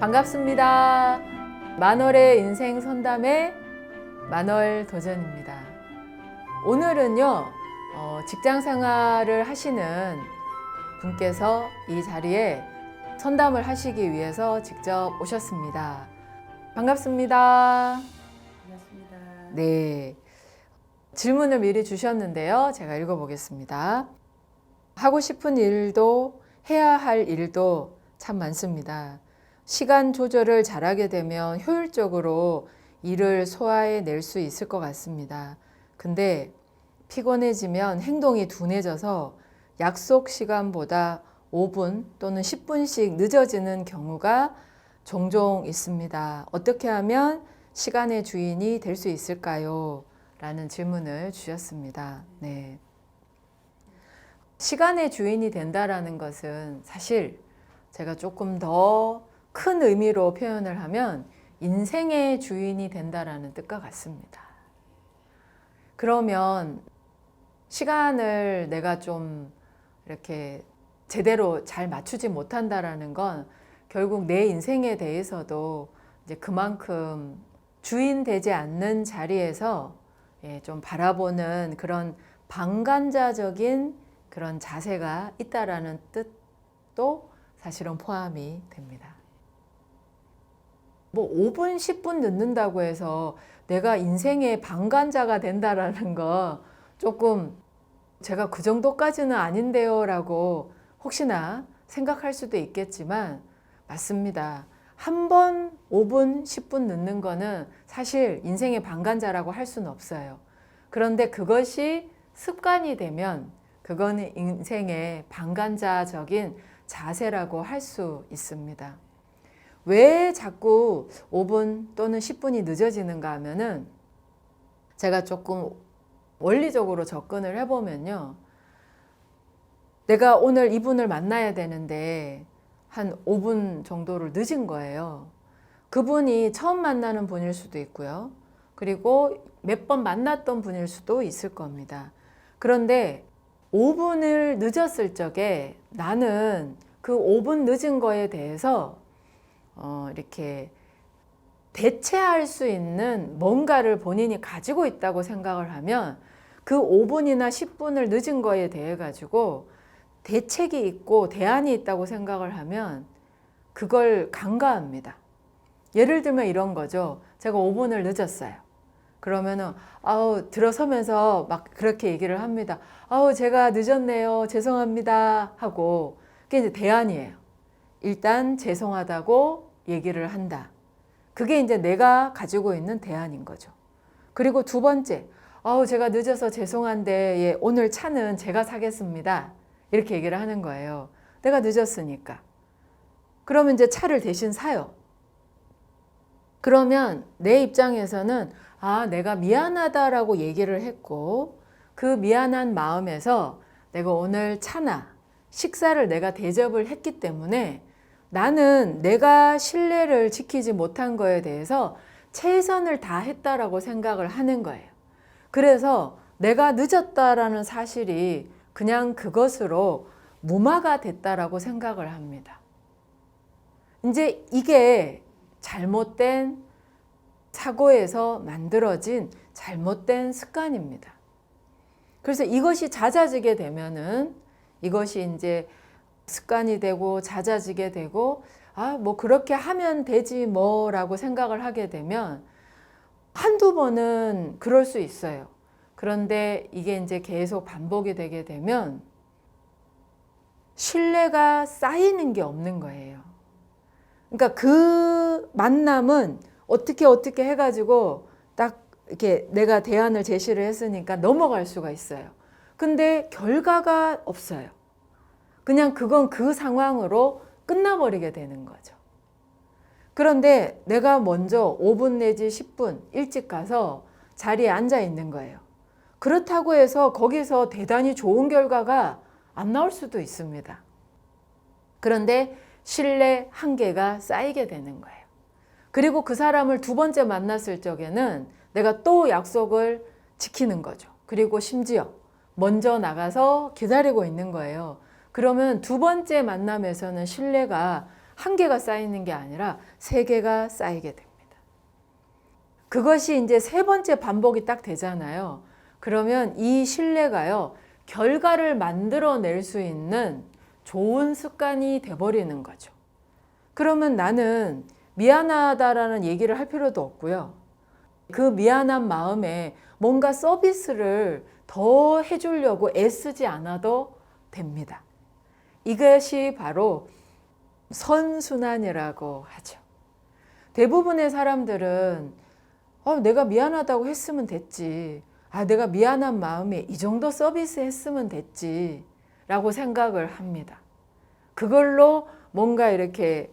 반갑습니다. 만월의 인생 선담의 만월 도전입니다. 오늘은요, 직장 생활을 하시는 분께서 이 자리에 선담을 하시기 위해서 직접 오셨습니다. 반갑습니다. 반갑습니다. 네. 질문을 미리 주셨는데요. 제가 읽어보겠습니다. 하고 싶은 일도 해야 할 일도 참 많습니다. 시간 조절을 잘하게 되면 효율적으로 일을 소화해낼 수 있을 것 같습니다. 근데 피곤해지면 행동이 둔해져서 약속 시간보다 5분 또는 10분씩 늦어지는 경우가 종종 있습니다. 어떻게 하면 시간의 주인이 될 수 있을까요? 라는 질문을 주셨습니다. 네. 시간의 주인이 된다라는 것은 사실 제가 조금 더 큰 의미로 표현을 하면 인생의 주인이 된다라는 뜻과 같습니다. 그러면 시간을 내가 좀 이렇게 제대로 잘 맞추지 못한다라는 건 결국 내 인생에 대해서도 이제 그만큼 주인 되지 않는 자리에서 좀 바라보는 그런 방관자적인 그런 자세가 있다라는 뜻도 사실은 포함이 됩니다. 뭐 5분, 10분 늦는다고 해서 내가 인생의 방관자가 된다라는 거 조금 제가 그 정도까지는 아닌데요 라고 혹시나 생각할 수도 있겠지만 맞습니다. 한 번 5분, 10분 늦는 거는 사실 인생의 방관자라고 할 수는 없어요. 그런데 그것이 습관이 되면 그거는 인생의 방관자적인 자세라고 할 수 있습니다. 왜 자꾸 5분 또는 10분이 늦어지는가 하면은 제가 조금 원리적으로 접근을 해보면요. 내가 오늘 이분을 만나야 되는데 한 5분 정도를 늦은 거예요. 그분이 처음 만나는 분일 수도 있고요. 그리고 몇 번 만났던 분일 수도 있을 겁니다. 그런데 5분을 늦었을 적에 나는 그 5분 늦은 거에 대해서 이렇게 대체할 수 있는 뭔가를 본인이 가지고 있다고 생각을 하면 그 5분이나 10분을 늦은 거에 대해 가지고 대책이 있고 대안이 있다고 생각을 하면 그걸 간과합니다. 예를 들면 이런 거죠. 제가 5분을 늦었어요. 그러면은 들어서면서 막 그렇게 얘기를 합니다. 제가 늦었네요. 죄송합니다. 하고 그게 이제 대안이에요. 일단 죄송하다고 얘기를 한다. 그게 이제 내가 가지고 있는 대안인 거죠. 그리고 두 번째, 제가 늦어서 죄송한데 오늘 차는 제가 사겠습니다. 이렇게 얘기를 하는 거예요. 내가 늦었으니까. 그러면 이제 차를 대신 사요. 그러면 내 입장에서는 내가 미안하다라고 얘기를 했고 그 미안한 마음에서 내가 오늘 차나 식사를 내가 대접을 했기 때문에 나는 내가 신뢰를 지키지 못한 거에 대해서 최선을 다했다라고 생각을 하는 거예요. 그래서 내가 늦었다라는 사실이 그냥 그것으로 무마가 됐다라고 생각을 합니다. 이제 이게 잘못된 사고에서 만들어진 잘못된 습관입니다. 그래서 이것이 잦아지게 되면은 이것이 이제 습관이 되고 잦아지게 되고 뭐 그렇게 하면 되지 뭐라고 생각을 하게 되면 한두 번은 그럴 수 있어요. 그런데 이게 이제 계속 반복이 되게 되면 신뢰가 쌓이는 게 없는 거예요. 그러니까 그 만남은 어떻게 해가지고 딱 이렇게 내가 대안을 제시를 했으니까 넘어갈 수가 있어요. 근데 결과가 없어요. 그냥 그건 그 상황으로 끝나버리게 되는 거죠. 그런데 내가 먼저 5분 내지 10분 일찍 가서 자리에 앉아 있는 거예요. 그렇다고 해서 거기서 대단히 좋은 결과가 안 나올 수도 있습니다. 그런데 신뢰 한계가 쌓이게 되는 거예요. 그리고 그 사람을 두 번째 만났을 적에는 내가 또 약속을 지키는 거죠. 그리고 심지어 먼저 나가서 기다리고 있는 거예요. 그러면 두 번째 만남에서는 신뢰가 한 개가 쌓이는 게 아니라 세 개가 쌓이게 됩니다. 그것이 이제 세 번째 반복이 딱 되잖아요. 그러면 이 신뢰가요, 결과를 만들어낼 수 있는 좋은 습관이 돼버리는 거죠. 그러면 나는 미안하다라는 얘기를 할 필요도 없고요. 그 미안한 마음에 뭔가 서비스를 더 해주려고 애쓰지 않아도 됩니다. 이것이 바로 선순환이라고 하죠. 대부분의 사람들은 내가 미안하다고 했으면 됐지. 내가 미안한 마음에 이 정도 서비스 했으면 됐지. 라고 생각을 합니다. 그걸로 뭔가 이렇게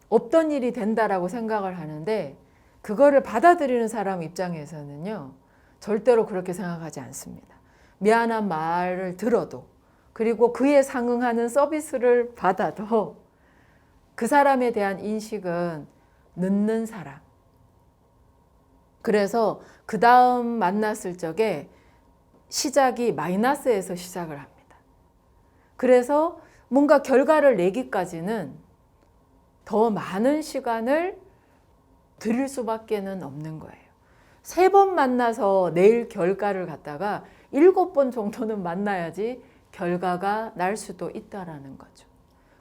없던 일이 된다라고 생각을 하는데 그거를 받아들이는 사람 입장에서는요. 절대로 그렇게 생각하지 않습니다. 미안한 말을 들어도 그리고 그에 상응하는 서비스를 받아도 그 사람에 대한 인식은 늦는 사람. 그래서 그 다음 만났을 적에 시작이 마이너스에서 시작을 합니다. 그래서 뭔가 결과를 내기까지는 더 많은 시간을 들일 수밖에는 없는 거예요. 3번 만나서 낼 결과를 갖다가 7번 정도는 만나야지 결과가 날 수도 있다라는 거죠.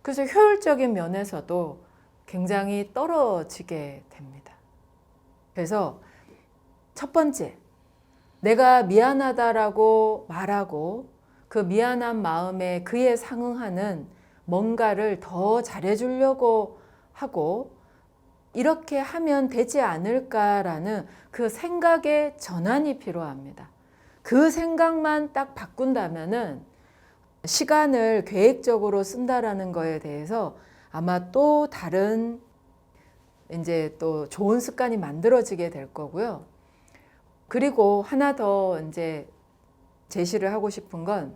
그래서 효율적인 면에서도 굉장히 떨어지게 됩니다. 그래서 첫 번째, 내가 미안하다라고 말하고 그 미안한 마음에 그에 상응하는 뭔가를 더 잘해주려고 하고 이렇게 하면 되지 않을까라는 그 생각의 전환이 필요합니다. 그 생각만 딱 바꾼다면은 시간을 계획적으로 쓴다라는 거에 대해서 아마 또 다른 이제 또 좋은 습관이 만들어지게 될 거고요. 그리고 하나 더 이제 제시를 하고 싶은 건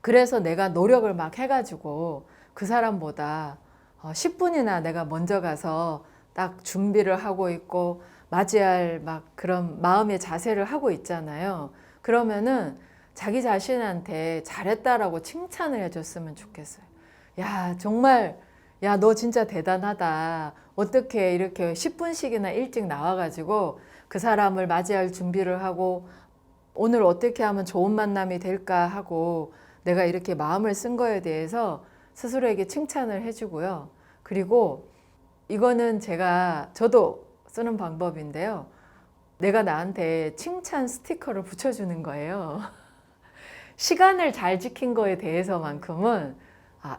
그래서 내가 노력을 막 해가지고 그 사람보다 10분이나 내가 먼저 가서 딱 준비를 하고 있고 맞이할 막 그런 마음의 자세를 하고 있잖아요. 그러면은 자기 자신한테 잘했다라고 칭찬을 해줬으면 좋겠어요. 야, 정말, 야, 너 진짜 대단하다. 어떻게 이렇게 10분씩이나 일찍 나와가지고 그 사람을 맞이할 준비를 하고 오늘 어떻게 하면 좋은 만남이 될까 하고 내가 이렇게 마음을 쓴 거에 대해서 스스로에게 칭찬을 해주고요. 그리고 이거는 저도 쓰는 방법인데요. 내가 나한테 칭찬 스티커를 붙여주는 거예요. 시간을 잘 지킨 거에 대해서만큼은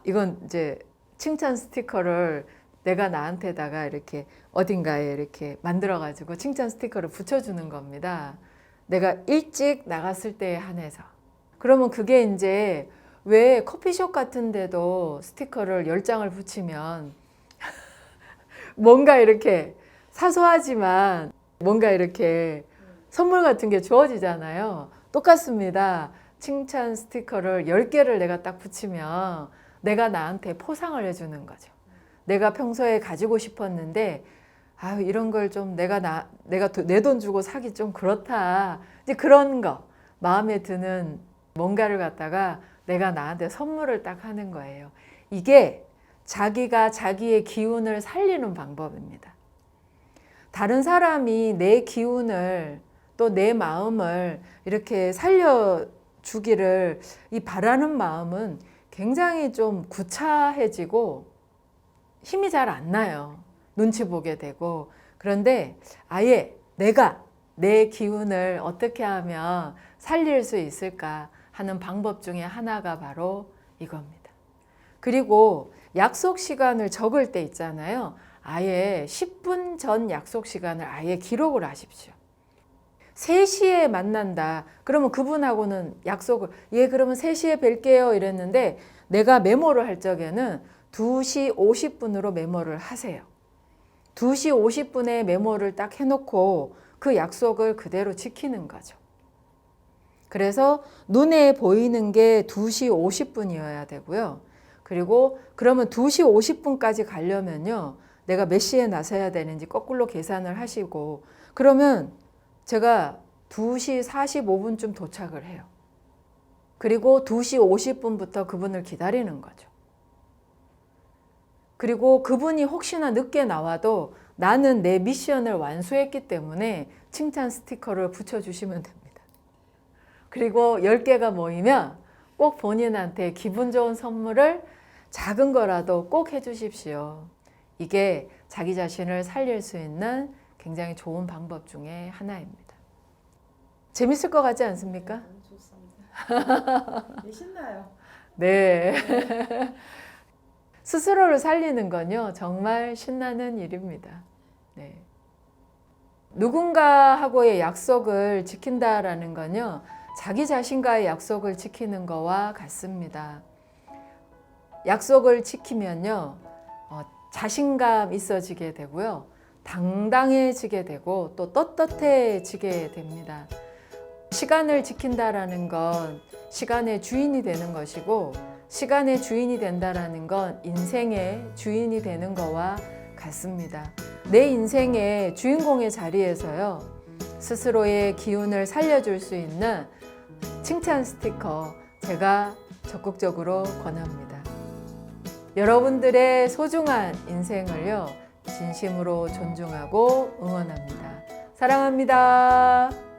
이건 이제 칭찬 스티커를 내가 나한테다가 이렇게 어딘가에 이렇게 만들어가지고 칭찬 스티커를 붙여주는 겁니다. 내가 일찍 나갔을 때에 한해서. 그러면 그게 이제 왜 커피숍 같은 데도 스티커를 10장을 붙이면 뭔가 이렇게 사소하지만 뭔가 이렇게 선물 같은 게 주어지잖아요. 똑같습니다. 칭찬 스티커를 10개를 내가 딱 붙이면 내가 나한테 포상을 해주는 거죠. 내가 평소에 가지고 싶었는데 이런 걸 좀 내가 내 돈 주고 사기 좀 그렇다. 이제 그런 거 마음에 드는 뭔가를 갖다가 내가 나한테 선물을 딱 하는 거예요. 이게 자기가 자기의 기운을 살리는 방법입니다. 다른 사람이 내 기운을 또 내 마음을 이렇게 살려주기를 바라는 마음은 굉장히 좀 구차해지고 힘이 잘 안 나요. 눈치 보게 되고. 그런데 아예 내가 내 기운을 어떻게 하면 살릴 수 있을까 하는 방법 중에 하나가 바로 이겁니다. 그리고 약속 시간을 적을 때 있잖아요. 아예 10분 전 약속 시간을 아예 기록을 하십시오. 3시에 만난다. 그러면 그분하고는 약속을 그러면 3시에 뵐게요 이랬는데 내가 메모를 할 적에는 2시 50분으로 메모를 하세요. 2시 50분에 메모를 딱 해놓고 그 약속을 그대로 지키는 거죠. 그래서 눈에 보이는 게 2시 50분이어야 되고요. 그리고 그러면 2시 50분까지 가려면요. 내가 몇 시에 나서야 되는지 거꾸로 계산을 하시고 그러면 제가 2시 45분쯤 도착을 해요. 그리고 2시 50분부터 그분을 기다리는 거죠. 그리고 그분이 혹시나 늦게 나와도 나는 내 미션을 완수했기 때문에 칭찬 스티커를 붙여주시면 됩니다. 그리고 10개가 모이면 꼭 본인한테 기분 좋은 선물을 작은 거라도 꼭 해주십시오. 이게 자기 자신을 살릴 수 있는 굉장히 좋은 방법 중에 하나입니다. 재밌을 것 같지 않습니까? 너무 좋습니다. 신나요. 네. 스스로를 살리는 건요, 정말 신나는 일입니다. 네. 누군가하고의 약속을 지킨다라는 건요, 자기 자신과의 약속을 지키는 거와 같습니다. 약속을 지키면요, 자신감 있어지게 되고요, 당당해지게 되고 또 떳떳해지게 됩니다. 시간을 지킨다라는 건 시간의 주인이 되는 것이고, 시간의 주인이 된다라는 건 인생의 주인이 되는 거와 같습니다. 내 인생의 주인공의 자리에서요, 스스로의 기운을 살려줄 수 있는 칭찬 스티커 제가 적극적으로 권합니다. 여러분들의 소중한 인생을요, 진심으로 존중하고 응원합니다. 사랑합니다.